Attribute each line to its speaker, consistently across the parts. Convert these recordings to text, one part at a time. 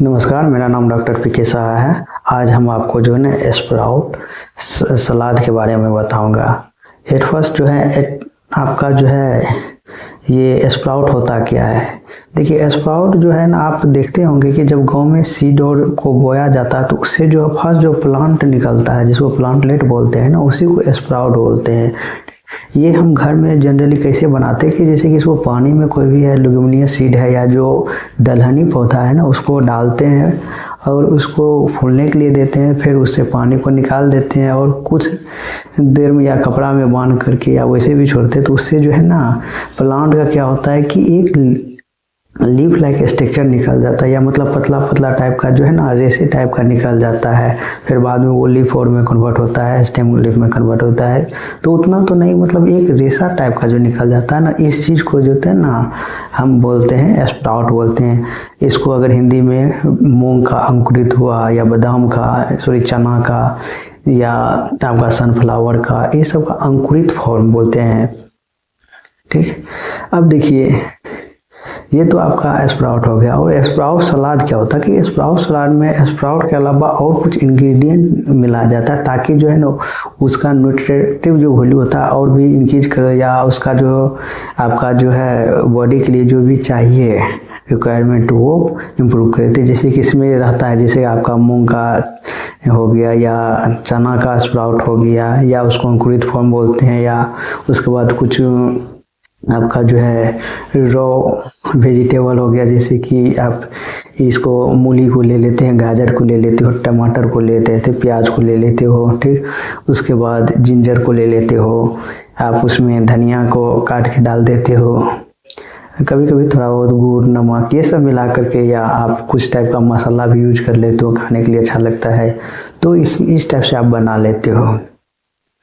Speaker 1: नमस्कार, मेरा नाम डॉक्टर पी के शाह है। आज हम आपको जो है ना स्प्राउट सलाद के बारे में बताऊंगा। एट फर्स्ट जो है आपका जो है ये स्प्राउट होता क्या है। देखिए, स्प्राउट जो है ना, आप देखते होंगे कि जब गांव में सीड और को बोया जाता है तो उससे जो फर्स्ट जो प्लांट निकलता है जिसको प्लांटलेट बोलते हैं ना, उसी को स्प्राउट बोलते हैं। ये हम घर में जनरली कैसे बनाते हैं कि जैसे कि इसको पानी में कोई भी है लुगुमिनियस सीड है या जो दलहनी पौधा है ना, उसको डालते हैं और उसको फूलने के लिए देते हैं। फिर उससे पानी को निकाल देते हैं और कुछ देर में या कपड़ा में बांध करके या वैसे भी छोड़ते हैं। तो उससे जो है ना प्लांट का क्या होता है कि एक लीफ लाइक स्ट्रक्चर निकल जाता है, या मतलब पतला पतला टाइप का जो है ना रेसे टाइप का निकल जाता है। फिर बाद में वो लीफ फॉर्म में कन्वर्ट होता है, स्टेम लीफ में कन्वर्ट होता है। तो उतना तो नहीं, मतलब एक रेसा टाइप का जो निकल जाता है ना, इस चीज़ को जो है ना हम बोलते हैं स्प्राउट बोलते हैं। इसको अगर हिंदी में मूंग का अंकुरित हुआ या बादाम का चना का या आपका सनफ्लावर का, ये सब का अंकुरित फॉर्म बोलते हैं। ठीक, अब देखिए ये तो आपका स्प्राउट हो गया। और स्प्राउट सलाद क्या होता है कि स्प्राउट सलाद में स्प्राउट के अलावा और कुछ इंग्रेडिएंट मिला जाता है ताकि जो है ना उसका न्यूट्रिटिव जो वैल्यू होता है और भी इंक्रीज करे, या उसका जो आपका जो है बॉडी के लिए जो भी चाहिए रिक्वायरमेंट वो इम्प्रूव करते। जैसे कि इसमें रहता है, जैसे आपका मूंग का हो गया या चना का स्प्राउट हो गया, या उसको अंकुरित फॉर्म बोलते हैं, या उसके बाद कुछ आपका जो है रॉ वेजिटेबल हो गया। जैसे कि आप इसको मूली को ले लेते हैं, गाजर को ले लेते हो, टमाटर को ले लेते हो, प्याज को ले लेते हो। ठीक, उसके बाद जिंजर को ले लेते हो, आप उसमें धनिया को काट के डाल देते हो। कभी कभी थोड़ा बहुत गुड़ नमक ये सब मिला करके, या आप कुछ टाइप का मसाला भी यूज कर लेते हो, खाने के लिए अच्छा लगता है तो इस टाइप से आप बना लेते हो।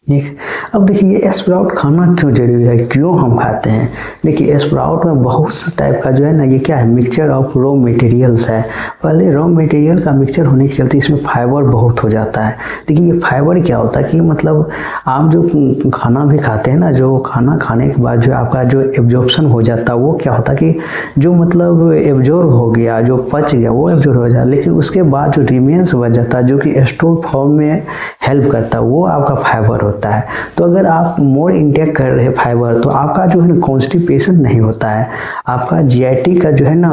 Speaker 1: ठीक, अब देखिए ये स्प्राउट खाना क्यों जरूरी है, क्यों हम खाते हैं। देखिए स्प्राउट में बहुत सा टाइप का जो है ना, ये क्या है, मिक्सचर ऑफ रॉ मटेरियल्स है। पहले रॉ मटेरियल का मिक्सचर होने के चलते इसमें फाइबर बहुत हो जाता है। देखिए ये फाइबर क्या होता है कि मतलब आप जो खाना भी खाते हैं ना, जो खाना खाने के बाद जो आपका जो एब्जॉर्प्शन हो जाता है वो क्या होता है कि जो मतलब एब्जॉर्ब हो गया, जो पच गया वो एब्जॉर्ब हो जाता है, लेकिन उसके बाद जो रिमेन्स बच जाता है जो कि स्टोर फॉर्म में हेल्प करता है, वो आपका फाइबर होता है। तो अगर आप मोर इंटेक कर रहे हैं फाइबर, तो आपका जो है ना कॉन्स्टिपेशन नहीं होता है, आपका जीआईटी का जो है ना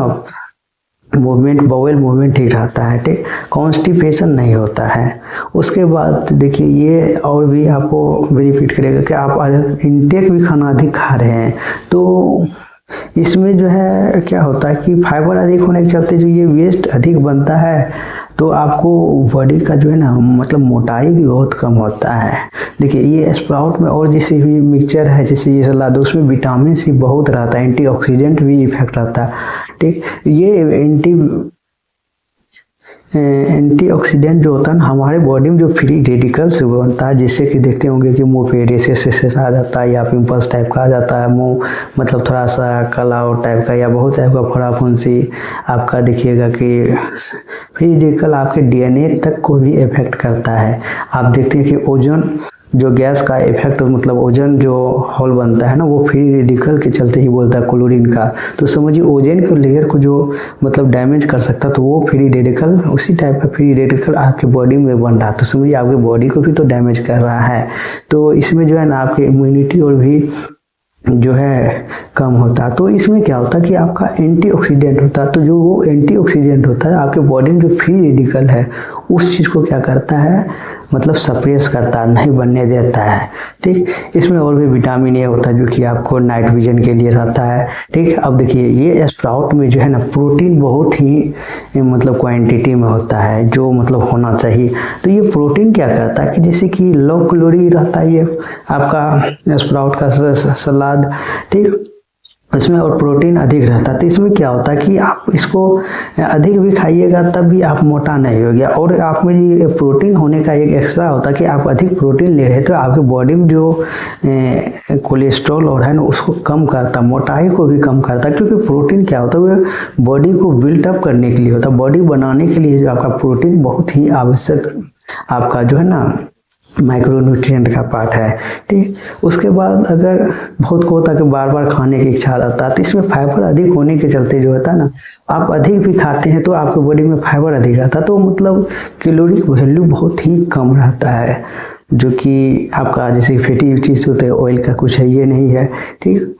Speaker 1: मूवमेंट, बाउल मूवमेंट ठीक रहता है। ठीक, कॉन्स्टिपेशन नहीं होता है। उसके बाद देखिए ये और भी आपको बेनिफिट करेगा कि आप इंटेक भी खाना अधिक खा रहे हैं तो इसमें जो है क्या होता है कि फाइबर अधिक होने के चलते जो ये वेस्ट अधिक बनता है, तो आपको बॉडी का जो है ना मतलब मोटाई भी बहुत कम होता है। देखिए ये स्प्राउट में और जैसे भी मिक्सचर है, जैसे ये सलाद, उसमें विटामिन सी बहुत रहता है, एंटीऑक्सीडेंट भी इफेक्ट रहता है। ठीक, ये एंटीऑक्सीडेंट जो होता है ना, हमारे बॉडी में जो फ्री रेडिकल्स बनता है, जिससे कि देखते होंगे कि मुंह पे रेसेस आ जाता है, या पिंपल्स टाइप का आ जाता है, मुंह मतलब थोड़ा सा काला और टाइप का, या बहुत टाइप का फोड़ा फुंसी आपका दिखिएगा कि फ्री रेडिकल आपके डीएनए तक को भी इफेक्ट करता है। आप देखते हैं कि ओजोन जो गैस का इफेक्ट, मतलब ओजोन जो होल बनता है ना, वो फ्री रेडिकल के चलते ही बोलता है, क्लोरीन का। तो समझिए ओजोन के लेयर को जो मतलब डैमेज कर सकता है, तो वो फ्री रेडिकल, उसी टाइप का फ्री रेडिकल आपके बॉडी में बन रहा है, तो समझिए आपके बॉडी को भी तो डैमेज कर रहा है। तो इसमें जो है ना आपकी इम्यूनिटी और भी जो है कम होता है। तो इसमें क्या होता है कि आपका एंटीऑक्सीडेंट होता है, तो जो वो एंटीऑक्सीडेंट होता है आपके बॉडी में जो फ्री रेडिकल है उस चीज़ को क्या करता है, मतलब सप्रेस करता है, नहीं बनने देता है। ठीक, इसमें और भी विटामिन ए होता है जो कि आपको नाइट विजन के लिए रहता है। ठीक, अब देखिए ये स्प्राउट में जो है ना प्रोटीन बहुत ही मतलब क्वांटिटी में होता है, जो मतलब होना चाहिए। तो ये प्रोटीन क्या करता है कि जैसे कि लो कैलोरी रहता है ये आपका स्प्राउट का सलाद। ठीक, इसमें और प्रोटीन अधिक रहता है। तो इसमें क्या होता है कि आप इसको अधिक भी खाइएगा तब भी आप मोटा नहीं होगा, और आप में ये प्रोटीन होने का एक एक्स्ट्रा होता है कि आप अधिक प्रोटीन ले रहे हैं तो आपके बॉडी में जो कोलेस्ट्रॉल और है ना उसको कम करता, मोटाई को भी कम करता है। क्योंकि प्रोटीन क्या होता है, वो बॉडी को बिल्टअप करने के लिए होता है, बॉडी बनाने के लिए जो आपका प्रोटीन बहुत ही आवश्यक आपका जो है ना माइक्रोन्यूट्रिएंट का पार्ट है। ठीक, उसके बाद अगर बहुत को होता है कि बार बार खाने की इच्छा रहता है, तो इसमें फाइबर अधिक होने के चलते जो होता है ना, आप अधिक भी खाते हैं तो आपके बॉडी में फाइबर अधिक रहता है, तो मतलब कैलोरिक वैल्यू बहुत ही कम रहता है, जो कि आपका जैसे फैटी चीज होते हैं, ऑयल का कुछ है ये नहीं है। ठीक,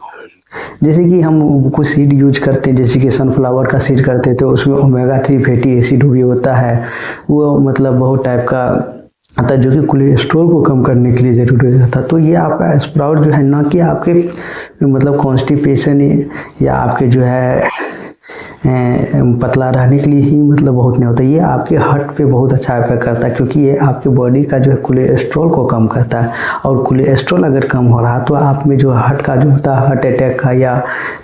Speaker 1: जैसे कि हम कुछ सीड यूज करते हैं, जैसे कि सनफ्लावर का सीड करते हैं, तो उसमें ओमेगा 3 फैटी एसिड भी होता है, वो मतलब बहुत टाइप का आता है, जो कि कोलेस्ट्रॉल को कम करने के लिए ज़रूरी रहता है। तो ये आपका स्प्राउट जो है ना कि आपके मतलब कॉन्स्टिपेशन या आपके जो है पतला रहने के लिए ही मतलब बहुत नहीं होता, ये आपके हार्ट पे बहुत अच्छा इफेक्ट करता है, क्योंकि ये आपके बॉडी का जो है कोलेस्ट्रॉल को कम करता है, और कोलेस्ट्रॉल अगर कम हो रहा तो आप में जो हार्ट का जो होता है, हार्ट अटैक का या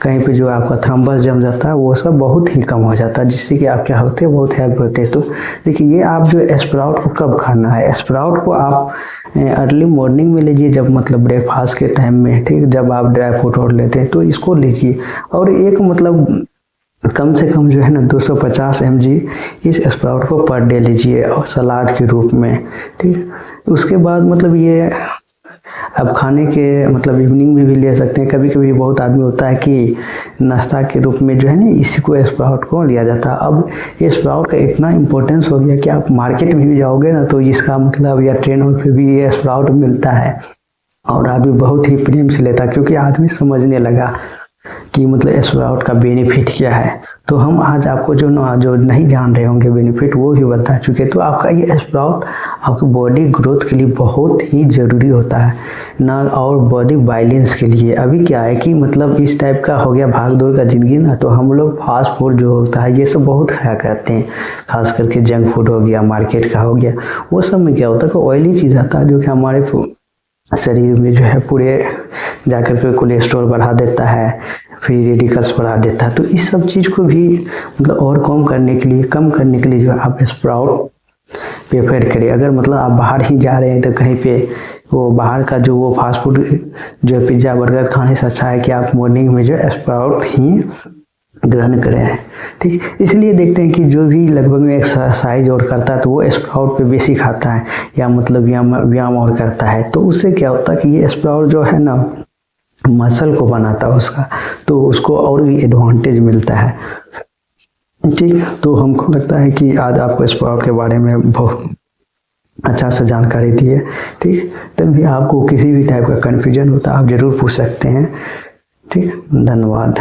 Speaker 1: कहीं पे जो आपका थ्रम्बस जम जाता है, वो सब बहुत ही कम हो जाता है, जिससे कि आप क्या होते हैं, बहुत हेल्प होते हैं। तो देखिए, ये आप जो स्प्राउट को कब खाना है, स्प्राउट को आप अर्ली मॉर्निंग में लीजिए, जब मतलब ब्रेकफास्ट के टाइम में। ठीक, जब आप ड्राई फ्रूट और लेते हैं तो इसको लीजिए, और एक मतलब कम से कम जो है ना 250 mg इस स्प्राउट को पर डे लीजिए, और सलाद के रूप में। ठीक, उसके बाद मतलब ये अब खाने के मतलब इवनिंग में भी ले सकते हैं। कभी कभी बहुत आदमी होता है कि नाश्ता के रूप में जो है ना इसी को स्प्राउट को लिया जाता है। अब ये स्प्राउट का इतना इम्पोर्टेंस हो गया कि आप मार्केट में भी जाओगे ना तो इसका मतलब या ट्रेन पे भी ये स्प्राउट मिलता है, और आदमी बहुत ही प्रेम से लेता है, क्योंकि आदमी समझने लगा कि मतलब स्प्राउट का बेनिफिट क्या है। तो हम आज आपको जो नहीं जान रहे होंगे बेनिफिट, वो भी बता चुके। तो आपका ये स्प्राउट आपकी बॉडी ग्रोथ के लिए बहुत ही ज़रूरी होता है ना, और बॉडी बैलेंस के लिए। अभी क्या है कि मतलब इस टाइप का हो गया भाग दौड़ का ज़िंदगी ना, तो हम लोग फास्ट फूड जो होता है ये सब बहुत खाया करते हैं, खास करके जंक फूड हो गया, मार्केट का हो गया, वो सब में क्या होता है कि ऑयली चीज़ आता है, जो कि हमारे शरीर में जो है पूरे जाकर के कोलेस्ट्रॉल बढ़ा देता है, फ्री रेडिकल्स बढ़ा देता है। तो इस सब चीज़ को भी मतलब और कम करने के लिए जो है आप स्प्राउट प्रेफर करें। अगर मतलब आप बाहर ही जा रहे हैं तो कहीं पे वो बाहर का जो वो फास्ट फूड जो पिज्ज़ा बर्गर खाने से अच्छा है कि आप मॉर्निंग में जो है स्प्राउट ही ग्रहण करें। ठीक, इसलिए देखते हैं कि जो भी लगभग में एक्सरसाइज और करता है तो वो स्प्राउट पे बेसी खाता है, या मतलब व्यायाम और करता है, तो उससे क्या होता है कि ये स्प्राउट जो है ना मसल को बनाता है उसका, तो उसको और भी एडवांटेज मिलता है। ठीक, तो हमको लगता है कि आज आपको स्प्राउट के बारे में बहुत अच्छा से जानकारी दी है। ठीक, तब भी आपको किसी भी टाइप का कन्फ्यूजन होता है आप ज़रूर पूछ सकते हैं। ठीक, धन्यवाद।